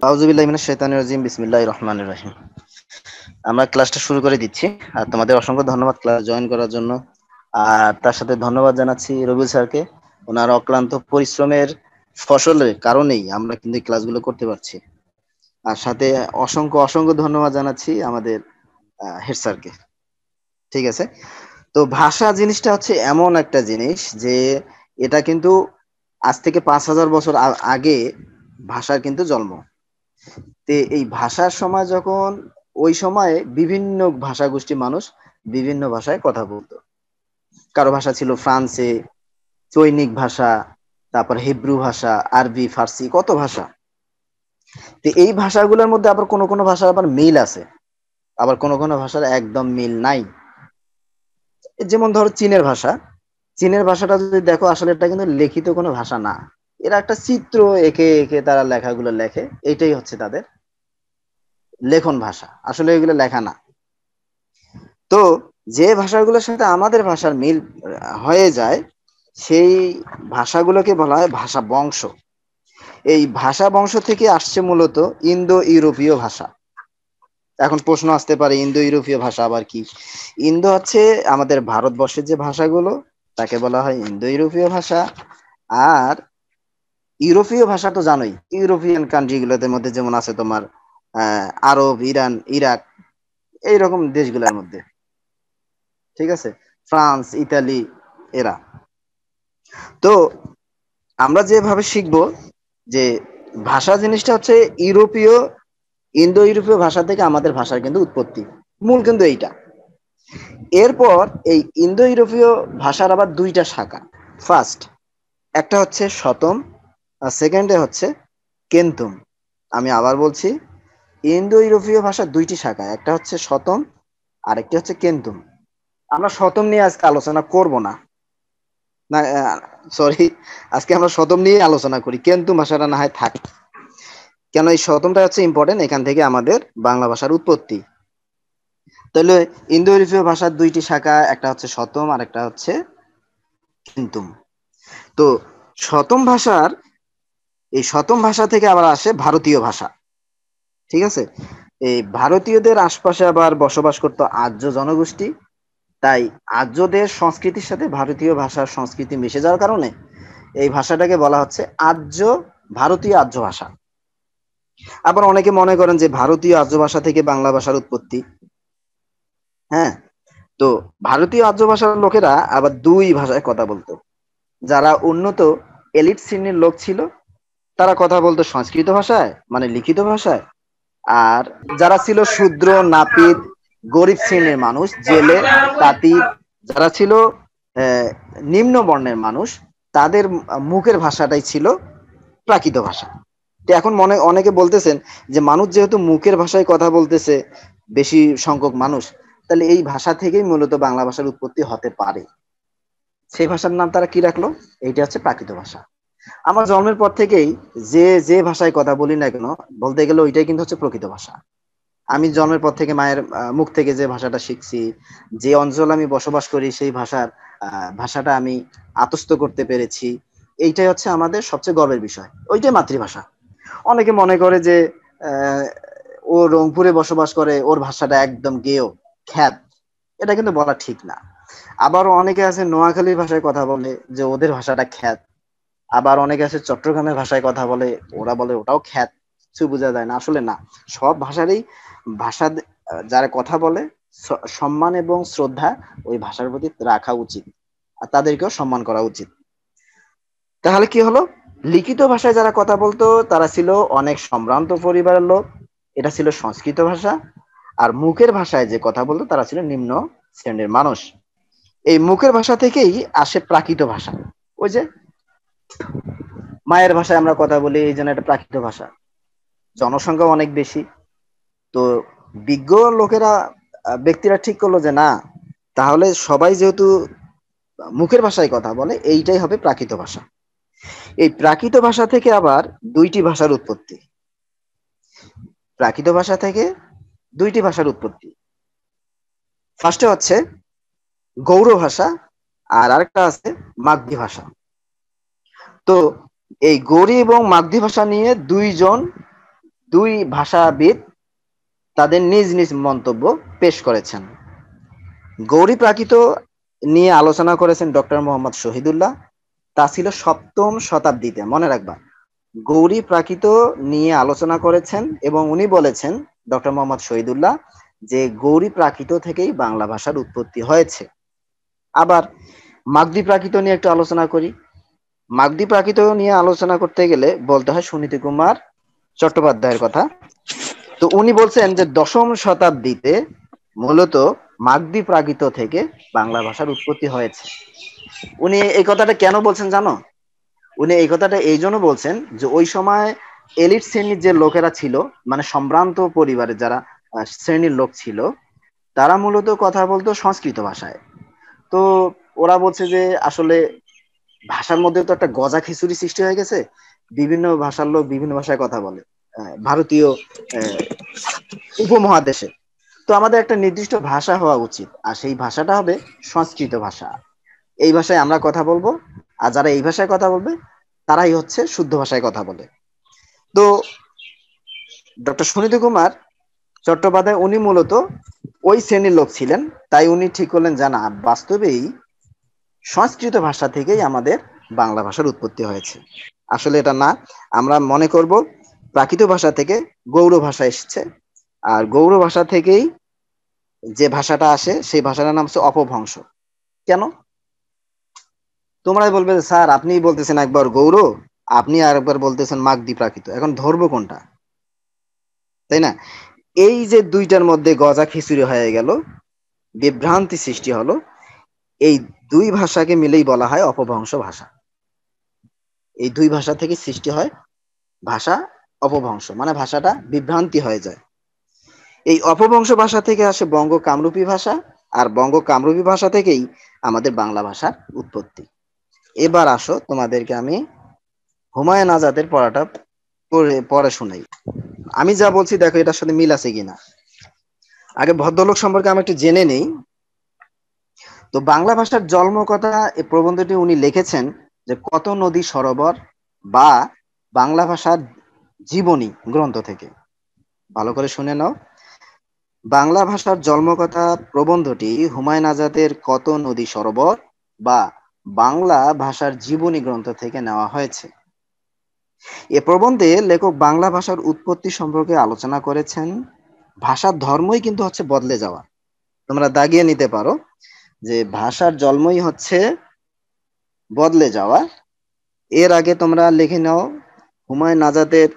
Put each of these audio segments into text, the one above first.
আউযুবিল্লাহি মিনাশ শাইতানির রাজিম বিসমিল্লাহির রহমানির রহিম। আমরা ক্লাসটা শুরু করে দিচ্ছি। আর তোমাদের অসংখ্য ধন্যবাদ ক্লাস জয়েন করার জন্য। আর তার সাথে ধন্যবাদ জানাচ্ছি রবিউল স্যারকে। ওনার অক্লান্ত পরিশ্রমের ফসলের কারণেই আমরা কিন্তু এই ক্লাসগুলো করতে পারছি। আর সাথে অসংখ্য অসংখ্য ধন্যবাদ জানাচ্ছি আমাদের হেড স্যারকে। ঠিক আছে। তো ভাষা জিনিসটা হচ্ছে এমন একটা জিনিস যে এটা কিন্তু আজ থেকে 5,000 বছর আগে ভাষার কিন্তু জন্ম। তে এই ভাষার সময় যখন ওই সময়ে বিভিন্ন ভাষা গোষ্ঠী মানুষ বিভিন্ন ভাষায় কথা বলতো। কারো ভাষা ছিল ফ্রান্সে, চৈনিক ভাষা, তারপর হিব্রু ভাষা, আরবি, ফার্সি, কত ভাষা। তো এই ভাষাগুলোর মধ্যে আবার কোনো কোনো ভাষার আবার মিল আছে, আবার কোনো কোনো ভাষার একদম মিল নাই। যেমন ধরো চীনের ভাষা, চীনের ভাষাটা যদি দেখো আসলে এটা কিন্তু লিখিত কোনো ভাষা না। এরা একটা চিত্র এঁকে এঁকে তারা লেখাগুলো লেখে, এইটাই হচ্ছে তাদের লেখন ভাষা, আসলে এগুলো লেখা না। তো যে ভাষাগুলোর সাথে আমাদের ভাষার মিল হয়ে যায় সেই ভাষাগুলোকে বলা হয় ভাষা বংশ। এই ভাষা বংশ থেকে আসছে মূলত ইন্দো ইউরোপীয় ভাষা। এখন প্রশ্ন আসতে পারে ইন্দো ইউরোপীয় ভাষা আবার কি? ইন্দো হচ্ছে আমাদের ভারতবর্ষের যে ভাষাগুলো তাকে বলা হয় ইন্দো ইউরোপীয় ভাষা। আর ইউরোপীয় ভাষা তো জানোই, ইউরোপিয়ান কান্ট্রি গুলোদের মধ্যে যেমন আছে তোমার আরব, ইরান, ইরাক, এইরকম দেশগুলোর মধ্যে। ঠিক আছে, ফ্রান্স, ইতালি, এরা। তো আমরা যেভাবে শিখবো যে ভাষা জিনিসটা হচ্ছে ইউরোপীয়, ইন্দো ইউরোপীয় ভাষা থেকে আমাদের ভাষার কিন্তু উৎপত্তি, মূল কিন্তু এইটা। এরপর এই ইন্দো ইউরোপীয় ভাষার আবার দুইটা শাখা। ফার্স্ট একটা হচ্ছে শতম, আর সেকেন্ডে হচ্ছে কেন্তুম। আমি আবার বলছি, ইন্দো ইউরোপীয় ভাষার দুইটি শাখা, একটা হচ্ছে শতম আর একটি হচ্ছে কেন্তুম। আমরা শতম নিয়ে আজকে আলোচনা করব না, না সরি, আজকে আমরা শতম নিয়ে আলোচনা করি, কেন্তু ভাষাটা না হয় থাক। কেন এই শতমটা হচ্ছে ইম্পর্টেন্ট, এখান থেকে আমাদের বাংলা ভাষার উৎপত্তি। তাহলে ইন্দো ইউরোপীয় ভাষার দুইটি শাখা, একটা হচ্ছে শতম আর একটা হচ্ছে কেন্তুম। তো শতম ভাষার, এই শতম ভাষা থেকে আবার আসে ভারতীয় ভাষা। ঠিক আছে, এই ভারতীয়দের আশপাশে আবার বসবাস করতো আর্য জনগোষ্ঠী। তাই আর্যদের সংস্কৃতির সাথে ভারতীয় ভাষার সংস্কৃতি মিশে যাওয়ার কারণে এই ভাষাটাকে বলা হচ্ছে আর্য, ভারতীয় আর্য ভাষা। আবার অনেকে মনে করেন যে ভারতীয় আর্য ভাষা থেকে বাংলা ভাষার উৎপত্তি। হ্যাঁ, তো ভারতীয় আর্য ভাষার লোকেরা আবার দুই ভাষায় কথা বলতো। যারা উন্নত এলিট শ্রেণীর লোক ছিল তারা কথা বলতো সংস্কৃত ভাষায়, মানে লিখিত ভাষায়। আর যারা ছিল শূদ্র, নাপিত, গরিব শ্রেণীর মানুষ, জেলে, তাঁতির, যারা ছিল আহ, নিম্ন বর্ণের মানুষ, তাদের মুখের ভাষাটাই ছিল প্রাকৃত ভাষা। তো এখন মনে অনেকে বলতেছেন যে মানুষ যেহেতু মুখের ভাষায় কথা বলতেছে বেশি সংখ্যক মানুষ, তাহলে এই ভাষা থেকেই মূলত বাংলা ভাষার উৎপত্তি হতে পারে। সেই ভাষার নাম তারা কি রাখলো? এইটা হচ্ছে প্রাকৃত ভাষা। আমার জন্মের পর থেকেই যে যে ভাষায় কথা বলি না কেন, বলতে গেলে ওইটাই কিন্তু হচ্ছে প্রকৃত ভাষা। আমি জন্মের পর থেকে মায়ের মুখ থেকে যে ভাষাটা শিখছি, যে অঞ্চলে আমি বসবাস করি সেই ভাষাটা আমি আত্মস্থ করতে পেরেছি, এইটাই হচ্ছে আমাদের সবচেয়ে গর্বের বিষয়, ওইটাই মাতৃভাষা। অনেকে মনে করে যে আহ, ও রংপুরে বসবাস করে, ওর ভাষাটা একদম গেয়, খ্যাত। এটা কিন্তু বলা ঠিক না। আবার অনেকে আছে নোয়াখালীর ভাষায় কথা বলে যে ওদের ভাষাটা খ্যাত। আবার অনেকে আছে চট্টগ্রামের ভাষায় কথা বলে, ওরা বলে ওটাও খ্যাত। কিছু বোঝা যায় না, আসলে না। সব ভাষারই ভাষা যারা কথা বলে সম্মান এবং শ্রদ্ধা ওই ভাষার প্রতি রাখা উচিত, আর তাদেরকেও সম্মান করা উচিত। তাহলে কি হলো, লিখিত ভাষায় যারা কথা বলতো তারা ছিল অনেক সম্ভ্রান্ত পরিবারের লোক, এটা ছিল সংস্কৃত ভাষা। আর মুখের ভাষায় যে কথা বলতো তারা ছিল নিম্ন শ্রেণীর মানুষ। এই মুখের ভাষা থেকেই আসে প্রাকৃত ভাষা। ওই যে মায়ের ভাষায় আমরা কথা বলি, এই জন্য এটা প্রাকৃত ভাষা। জনসংখ্যা অনেক বেশি। তো বিজ্ঞ লোকেরা, ব্যক্তিরা ঠিক করলো যে না, তাহলে সবাই যেহেতু মুখের ভাষায় কথা বলে, এইটাই হবে প্রাকৃত ভাষা। এই প্রাকৃত ভাষা থেকে আবার দুইটি ভাষার উৎপত্তি। প্রাকৃত ভাষা থেকে দুইটি ভাষার উৎপত্তি। ফার্স্টে হচ্ছে গৌড় ভাষা, আর আরেকটা আছে মাগধী ভাষা। তো এই গৌড়ী এবং মাগধী ভাষা নিয়ে দুইজন দুই ভাষাবিদ তাদের নিজ নিজ মন্তব্য পেশ করেছেন। গৌরী প্রাকৃত নিয়ে আলোচনা করেছেন ডক্টর মোহাম্মদ শহীদুল্লাহ। তা ছিল 7ম শতাব্দীতে, মনে রাখবা। গৌরী প্রাকৃত নিয়ে আলোচনা করেছেন এবং উনি বলেছেন, ডক্টর মোহাম্মদ শহীদুল্লাহ, যে গৌরী প্রাকৃত থেকেই বাংলা ভাষার উৎপত্তি হয়েছে। আবার মাগধী প্রাকৃত নিয়ে একটু আলোচনা করি। মাগধী প্রাকৃত নিয়ে আলোচনা করতে গেলে বলতে হয় সুনীতি কুমার চট্টোপাধ্যায়ের কথা। তো উনি বলছেন যে 10ম শতাব্দীতে মূলত মাগধী প্রাকৃত থেকে বাংলা ভাষার উৎপত্তি হয়েছে। উনি এই কথাটা কেন বলছেন জানো? উনি এই কথাটা এই জন্য বলছেন যে ওই সময় এলিট শ্রেণীর যে লোকেরা ছিল, মানে সম্ভ্রান্ত পরিবারের যারা শ্রেণীর লোক ছিল, তারা মূলত কথা বলতো সংস্কৃত ভাষায়। তো ওরা বলছে যে আসলে ভাষার মধ্যে তো একটা গজা খিচুড়ি সৃষ্টি হয়ে গেছে, বিভিন্ন ভাষার লোক বিভিন্ন ভাষায় কথা বলে ভারতীয় উপমহাদেশে। তো আমাদের একটা নির্দিষ্ট ভাষা হওয়া উচিত, আর সেই ভাষাটা হবে সংস্কৃত ভাষা। এই ভাষায় আমরা কথা বলবো, আর যারা এই ভাষায় কথা বলবে তারাই হচ্ছে শুদ্ধ ভাষায় কথা বলে। তো ডক্টর সুনীতি কুমার চট্টোপাধ্যায় উনি মূলত ওই শ্রেণীর লোক ছিলেন। তাই উনি ঠিক করলেন যে না, বাস্তবেই সংস্কৃত ভাষা থেকেই আমাদের বাংলা ভাষার উৎপত্তি হয়েছে। আসলে এটা না, আমরা মনে করব প্রাকৃত ভাষা থেকে গৌড় ভাষা এসেছে, আর গৌড় ভাষা থেকেই যে ভাষাটা আসে সেই ভাষাটার নাম হচ্ছে অপভ্রংশ। কেন? তোমরাই বলবে যে স্যার আপনিই বলতেছেন একবার গৌড়, আপনি আর একবার বলতেছেন মাগধী প্রাকৃত, এখন ধরবো কোনটা? তাই না? এই যে দুইটার মধ্যে গজা খিচুড়ি হয়ে গেল, বিভ্রান্তি সৃষ্টি হলো, এই দুই ভাষাকে মিলেই বলা হয় অপভ্রংশ ভাষা। এই দুই ভাষা থেকে সৃষ্টি হয় ভাষা অপভ্রংশ, মানে ভাষাটা বিভ্রান্তি হয়ে যায়। এই অপভ্রংশ ভাষা থেকে আসে বঙ্গ কামরূপী ভাষা, আর বঙ্গ কামরূপী ভাষা থেকেই আমাদের বাংলা ভাষার উৎপত্তি। এবার আসো তোমাদেরকে আমি হুমায়ুন আজাদের পড়াটা পড়ে শোনাই। আমি যা বলছি দেখো এটার সাথে মিল আছে কিনা। আগে ভদ্রলোক সম্পর্কে আমি একটু জেনে নেই। তো বাংলা ভাষার জন্মকথা এই প্রবন্ধটি উনি লিখেছেন যে কত নদী সরোবর বা বাংলা ভাষার জীবনী গ্রন্থ থেকে। ভালো করে শুনে নাও। বাংলা ভাষার জন্মকথা প্রবন্ধটি হুমায়ুন আজাদের কত নদী সরোবর বা বাংলা ভাষার জীবনী গ্রন্থ থেকে নেওয়া হয়েছে। এ প্রবন্ধে লেখক বাংলা ভাষার উৎপত্তি সম্পর্কে আলোচনা করেছেন। ভাষার ধর্মই কিন্তু হচ্ছে বদলে যাওয়া। তোমরা দাগিয়ে নিতে পারো যে ভাষার জন্মই হচ্ছে বদলে যাওয়া। এর আগে তোমরা লিখে নাও হুমায়ুন আজাদের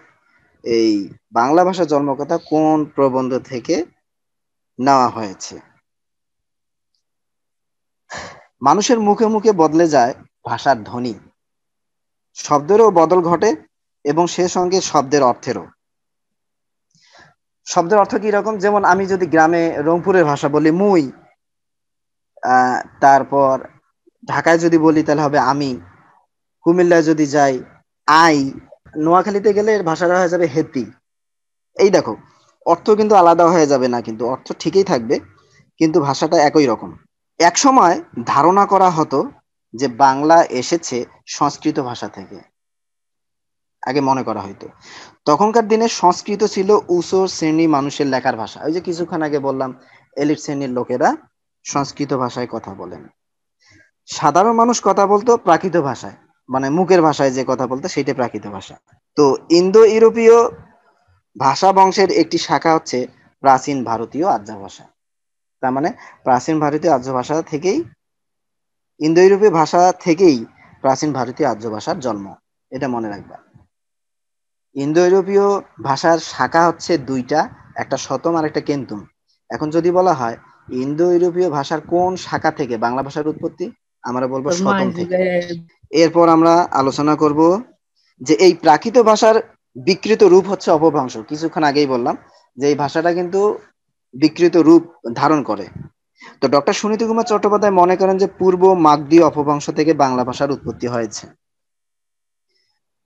এই বাংলা ভাষার জন্মকথা কোন প্রবন্ধ থেকে নেওয়া হয়েছে। মানুষের মুখে মুখে বদলে যায় ভাষার ধ্বনি, শব্দেরও বদল ঘটে এবং সে সঙ্গে শব্দের অর্থেরও। শব্দের অর্থ কি রকম? যেমন আমি যদি গ্রামে রংপুরের ভাষা বলি মুই, তারপর ঢাকায় যদি বলি তাহলে হবে আমি, কুমিল্লায় যদি যাই আই, নোয়াখালীতে গেলে এর ভাষাটা হয়ে যাবে হেতি। এই দেখো, অর্থ কিন্তু আলাদা হয়ে যাবে না, কিন্তু অর্থ ঠিকই থাকবে, কিন্তু ভাষাটা একই রকম। এক সময় ধারণা করা হতো যে বাংলা এসেছে সংস্কৃত ভাষা থেকে, আগে মনে করা হইতো। তখনকার দিনে সংস্কৃত ছিল উঁচু শ্রেণী মানুষের লেখার ভাষা। ওই যে কিছুক্ষণ আগে বললাম এলিট শ্রেণীর লোকেরা সংস্কৃত ভাষায় কথা বলেন। সাধারণ মানুষ কথা বলতো প্রাকৃত ভাষায়, মানে মুখের ভাষায় যে কথা বলতো সেটা প্রাকৃত ভাষা। তো ইন্দো ইউরোপীয় ভাষা বংশের একটি শাখা হচ্ছে প্রাচীন ভারতীয় আর্য ভাষা। তার মানে প্রাচীন ভারতীয় আর্য ভাষা থেকেই, ইন্দো ইউরোপীয় ভাষা থেকেই প্রাচীন ভারতীয় আর্য ভাষার জন্ম। এটা মনে রাখবা। ইন্দো ইউরোপীয় ভাষার শাখা হচ্ছে দুইটা, একটা শতম আর একটা কেন্তুম। এখন যদি বলা হয় ইন্দো ইউরোপীয় ভাষার কোন শাখা থেকে বাংলা ভাষার উৎপত্তি, আমরা বলবো শতম থেকে। এরপর আমরা আলোচনা করব যে এই প্রাকৃত ভাষার বিকৃত রূপ হচ্ছে অপভ্রংশ। কিছুক্ষণ আগেই বললাম যে এই ভাষাটা কিন্তু বিকৃত রূপ ধারণ করে। তো ডক্টর সুনীতি কুমার চট্টোপাধ্যায় মনে করেন যে পূর্ব মাগধী অপভ্রংশ থেকে বাংলা ভাষার উৎপত্তি হয়েছে।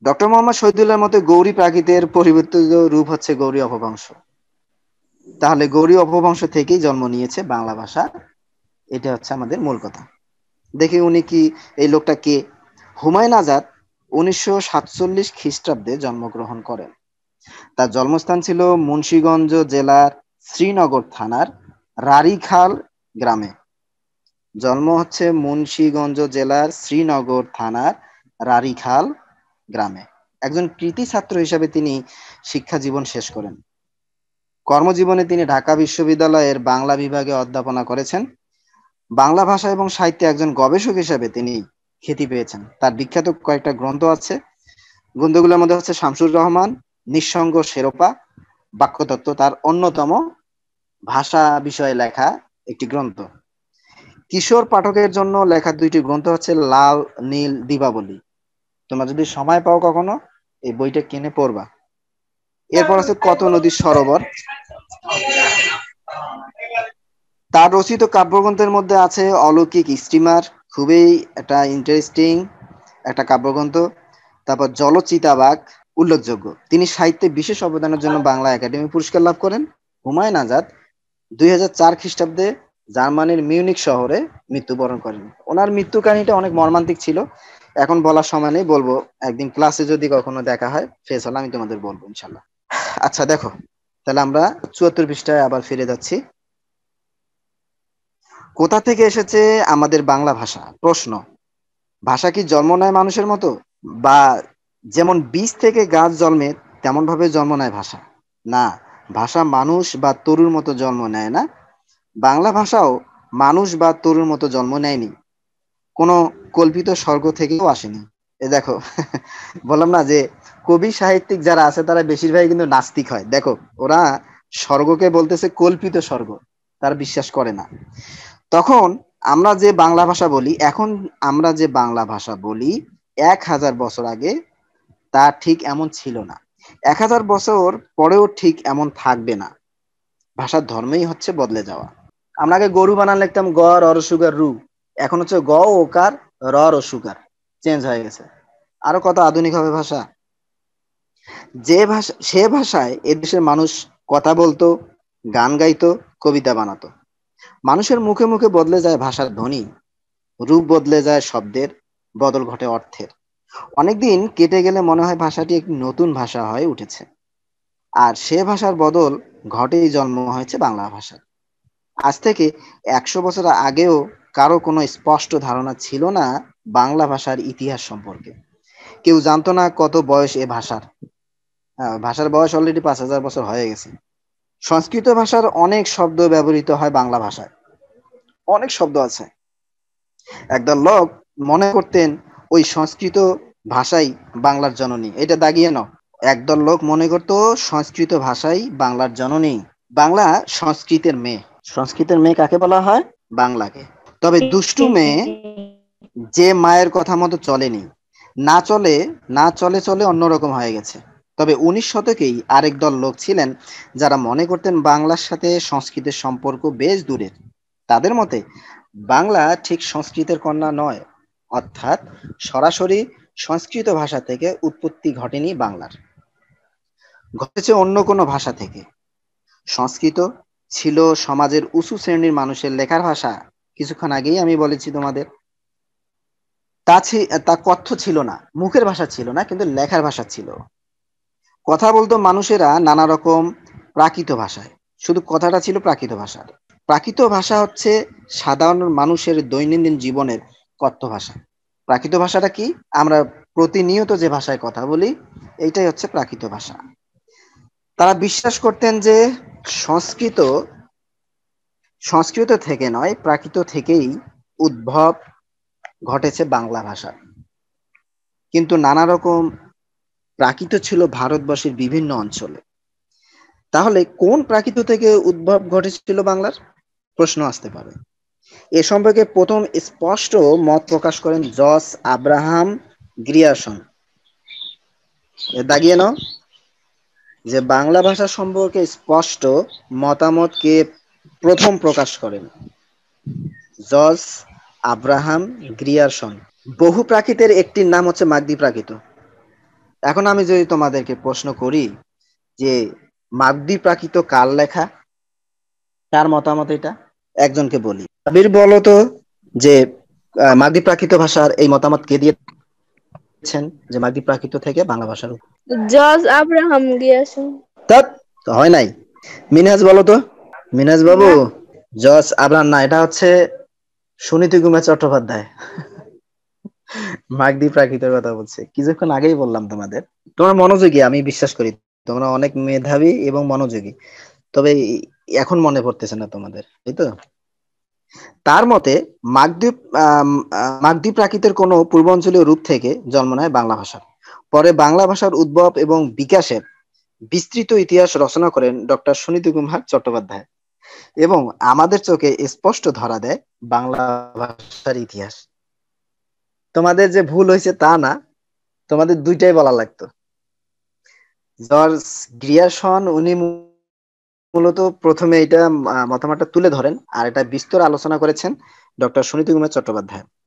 ডক্টর মোহাম্মদ শহীদুল্লাহর মতে গৌরী প্রাকৃতের পরিবর্তিত রূপ হচ্ছে গৌরী অপভ্রংশ। তাহলে গৌরী অপভ্রংশ থেকেই জন্ম নিয়েছে বাংলা ভাষা। এটা হচ্ছে আমাদের মূল কথা। দেখি উনি কি, এই লোকটা কে। হুমায়ুন আজাদ 1947 খ্রিস্টাব্দে জন্মগ্রহণ করেন। তার জন্মস্থান ছিল মুন্সিগঞ্জ জেলার শ্রীনগর থানার রারীখাল গ্রামে। জন্ম হচ্ছে মুন্সিগঞ্জ জেলার শ্রীনগর থানার রারীখাল গ্রামে। একজন কৃতী ছাত্র হিসেবে তিনি শিক্ষা জীবন শেষ করেন। কর্মজীবনে তিনি ঢাকা বিশ্ববিদ্যালয়ের বাংলা বিভাগে অধ্যাপনা করেছেন। বাংলা ভাষা এবং সাহিত্যে একজন গবেষক হিসেবে তিনি খ্যাতি পেয়েছেন। তার বিখ্যাত কয়েকটা গ্রন্থ আছে। গ্রন্থগুলোর মধ্যে হচ্ছে শামসুর রহমান, নিঃসঙ্গ শেরোপা, বাক্যতত্ত্ব তার অন্যতম ভাষা বিষয়ে লেখা একটি গ্রন্থ। কিশোর পাঠকের জন্য লেখা দুইটি গ্রন্থ হচ্ছে লাল নীল দীপাবলি। তোমরা যদি সময় পাও কখনো এই বইটা কিনে পড়বা। এরপর আছে কত নদীর সরোবর। তার রচিত কাব্যগ্রন্থের মধ্যে আছে অলৌকিক স্টিমার, খুবই একটা ইন্টারেস্টিং একটা কাব্যগ্রন্থ। তারপর জলচিতাবাঘ উল্লেখযোগ্য। তিনি সাহিত্যে বিশেষ অবদানের জন্য বাংলা একাডেমি পুরস্কার লাভ করেন। হুমায়ুন আজাদ 2004 খ্রিস্টাব্দে জার্মানির মিউনিক শহরে মৃত্যুবরণ করেন। ওনার মৃত্যু কাহিনীটা অনেক মর্মান্তিক ছিল, এখন বলার সময় নেই, বলবো একদিন ক্লাসে যদি কখনো দেখা হয় ফেস হলে আমি তোমাদের বলবো ইনশাল্লাহ। আচ্ছা দেখো, তাহলে আমরা 74 পৃষ্ঠায় আবার ফিরে যাচ্ছি। কোথা থেকে এসেছে আমাদের বাংলা ভাষা? প্রশ্ন, ভাষা কি জন্ম নেয় মানুষের মতো, বা যেমন বীজ থেকে গাছ জন্মে তেমন ভাবে জন্ম নেয় ভাষা? না, ভাষা মানুষ বা তরুর মতো জন্ম নেয় না। বাংলা ভাষাও মানুষ বা তরুর মতো জন্ম নেয়নি, কোনো কল্পিত স্বর্গ থেকেও আসেনি। এ দেখো বললাম না যে কবি সাহিত্যিক যারা আছে তারা বেশিরভাগই কিন্তু নাস্তিক হয়। দেখো ওরা স্বর্গকে বলতেছে কল্পিত স্বর্গ, তারা বিশ্বাস করে না। তখন আমরা যে বাংলা ভাষা বলি, এখন আমরা যে বাংলা ভাষা বলি 1000 বছর আগে তা ঠিক এমন ছিল না। 1000 বছর পরেও ঠিক এমন থাকবে না। ভাষার ধর্মই হচ্ছে বদলে যাওয়া। আমরা আগে গরু বানান লিখতাম গ র সুগার রু, এখন হচ্ছে গ ওকার র সুগার, চেঞ্জ হয়ে গেছে। আরো কত আধুনিক হবে ভাষা। যে ভাষা সে ভাষায় এদেশের মানুষ কথা বলতো, গান গাইতো, কবিতা বানাতো। মানুষের মুখে মুখে বদলে যায় ভাষার ধ্বনি, রূপ বদলে যায় শব্দের, বদল ঘটে অর্থের। অনেকদিন কেটে গেলে মনে হয় ভাষাটি একটি নতুন ভাষা হয়ে উঠেছে। আর সে ভাষার বদল ঘটেই জন্ম হয়েছে বাংলা ভাষার। আজ থেকে 100 বছর আগেও কারো কোনো স্পষ্ট ধারণা ছিল না বাংলা ভাষার ইতিহাস সম্পর্কে। কেউ জানতো না কত বয়স এ ভাষার। ভাষার বয়স অলরেডি 5000 বছর হয়ে গেছে। সংস্কৃত ভাষার অনেক শব্দ ব্যবহৃত হয় বাংলা ভাষায়, অনেক শব্দ আছে। একদল লোক মনে করতেন ওই সংস্কৃত ভাষাই বাংলার জননী। এটা দাগিয়ে নাও। একদল লোক মনে করতো সংস্কৃত ভাষাই বাংলার জননী। বাংলা সংস্কৃতের মেয়ে। সংস্কৃতের মেয়ে কাকে বলা হয়? বাংলাকে। তবে দুষ্টু মেয়ে যে মায়ের কথা মতো চলেনি, না চলে না চলে চলে অন্যরকম হয়ে গেছে। তবে 19 শতকেই আরেক দল লোক ছিলেন যারা মনে করতেন বাংলার সাথে সংস্কৃতের সম্পর্ক বেশ দূরের। তাদের মতে বাংলা ঠিক সংস্কৃতের কন্যা নয়, অর্থাৎ সরাসরি সংস্কৃত ভাষা থেকে উৎপত্তি ঘটেনি বাংলার, ঘটেছে অন্য কোনো ভাষা থেকে। সংস্কৃত ছিল সমাজের উঁচু শ্রেণীর মানুষের লেখার ভাষা। কিছুক্ষণ আগেই আমি বলেছি তোমাদের। তা কথ্য ছিল না, মুখের ভাষা ছিল না, কিন্তু লেখার ভাষা ছিল। কথা বলতো মানুষেরা নানা রকম প্রাকৃত ভাষায়, শুধু কথাটা ছিল প্রাকৃত ভাষার। প্রাকৃত ভাষা হচ্ছে সাধারণ মানুষের দৈনন্দিন জীবনের কথ্য ভাষা। প্রাকৃত ভাষাটা কি? আমরা প্রতিনিয়ত যে ভাষায় কথা বলি, এইটাই হচ্ছে প্রাকৃত ভাষা। তারা বিশ্বাস করতেন যে সংস্কৃত সংস্কৃত থেকে নয়, প্রাকৃত থেকেই উদ্ভব ঘটেছে বাংলা ভাষা। কিন্তু নানা রকম প্রাকৃত ছিল ভারতবর্ষের বিভিন্ন অঞ্চলে। তাহলে কোন প্রাকৃত থেকে উদ্ভব ঘটেছিল বাংলার? প্রশ্ন আসতে পারে। এ সম্পর্কে প্রথম স্পষ্ট মত প্রকাশ করেন জর্জ আব্রাহাম গ্রিয়ারসন। দাগিয়ে নাও যে বাংলা ভাষা সম্পর্কে স্পষ্ট মতামত কে প্রথম প্রকাশ করেন? George Abraham Grierson. বহু প্রাকৃতের একটির নাম হচ্ছে মাগধী প্রাকৃত। এখন আমি যদি তোমাদেরকে প্রশ্ন করি যে মাগধী প্রাকৃত কার লেখা, কার মতামত এটা? একজনকে বলি, আবির বলো তো যে মাগধী প্রাকৃত ভাষার এই মতামত কে দিয়ে? যে মাগধি প্রাকৃত থেকে বাংলা ভাষার জর্জ আব্রাহাম গিয়াসন। ধ্যাৎ, তো হয় নাই। মিনহাজ বলো তো, মিনহাজ বাবু। জস আবরান না, এটা হচ্ছে সুনীতি কুমার চট্টোপাধ্যায়। মাগধি প্রাকৃতের কথা বলছে, কিছুক্ষণ আগেই বললাম তোমাদের। তোমরা মনোযোগী, আমি বিশ্বাস করি তোমরা অনেক মেধাবী এবং মনোযোগী, তবে এখন মনে পড়তেছে না তোমাদের, তাই তো? তার মতে মাগধী মাগধী প্রাকৃতের কোনো পূর্বাঞ্চলীয় রূপ থেকে জন্ম নেয় বাংলা ভাষা। পরে বাংলা ভাষার উদ্ভব এবং বিকাশের বিস্তৃত ইতিহাস রচনা করেন ডক্টর সুনীতি কুমার চট্টোপাধ্যায়, এবং আমাদের চোখে স্পষ্ট ধরা দেয় বাংলা ভাষার ইতিহাস। তোমাদের যে ভুল হয়েছে তা না, তোমাদের দুইটাই বলা লাগতো। জর্জ গ্রিয়ারসন উনি মূলত প্রথমে এটা মতামতটা তুলে ধরেন, আর এটা বিস্তর আলোচনা করেছেন ডক্টর সুনীতি কুমার চট্টোপাধ্যায়।